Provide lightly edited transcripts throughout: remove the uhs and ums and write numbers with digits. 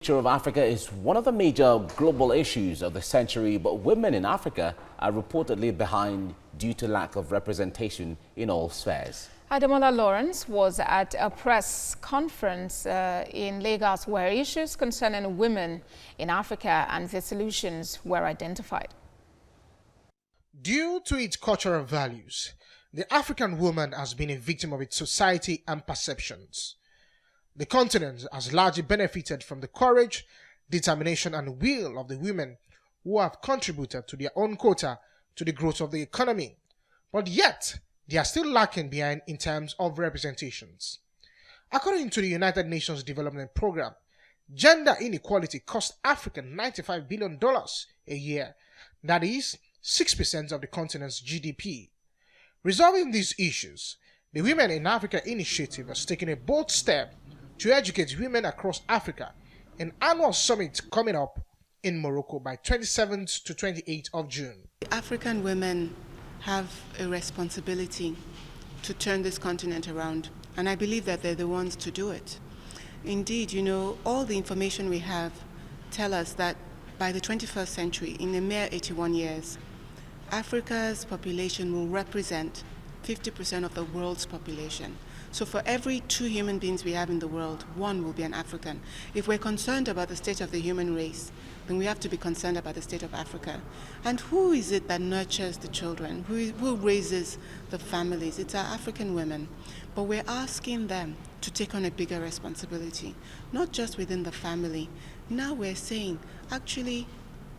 The future of Africa is one of the major global issues of the century, but women in Africa are reportedly behind due to lack of representation in all spheres. Ademola Lawrence was at a press conference in Lagos where issues concerning women in Africa and their solutions were identified. Due to its cultural values, the African woman has been a victim of its society and perceptions. The continent has largely benefited from the courage, determination, and will of the women who have contributed to their own quota to the growth of the economy. But yet, they are still lacking behind in terms of representations. According to the United Nations Development Programme, gender inequality costs Africa $95 billion a year, that is, 6% of the continent's GDP. Resolving these issues, the Women in Africa Initiative has taken a bold step to educate women across Africa, an annual summit coming up in Morocco by 27th to 28th of June. African women have a responsibility to turn this continent around, and I believe that they're the ones to do it. Indeed, all the information we have tell us that by the 21st century, in a mere 81 years, Africa's population will represent 50% of the world's population. So for every 2 human beings we have in the world, 1 will be an African. If we're concerned about the state of the human race, then we have to be concerned about the state of Africa. And who is it that nurtures the children? Who raises the families? It's our African women. But we're asking them to take on a bigger responsibility, not just within the family. Now we're saying, actually,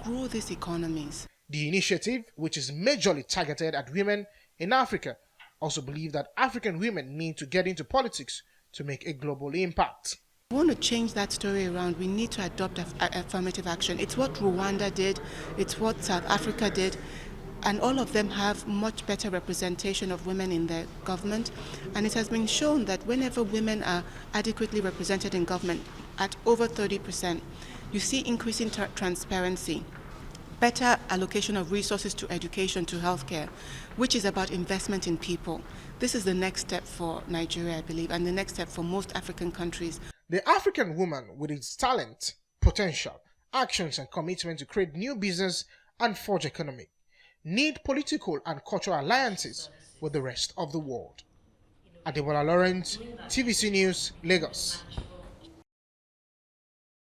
grow these economies. The initiative, which is majorly targeted at women in Africa, also believe that African women need to get into politics to make a global impact. We want to change that story around. We need to adopt affirmative action. It's what Rwanda did, it's what South Africa did, and all of them have much better representation of women in their government. And it has been shown that whenever women are adequately represented in government at over 30%, you see increasing transparency, better allocation of resources to education, to healthcare, which is about investment in people. This is the next step for Nigeria, I believe, and the next step for most African countries. The African woman, with its talent, potential, actions, and commitment to create new business and forge economy, need political and cultural alliances with the rest of the world. Ademola Lawrence, TVC News, Lagos.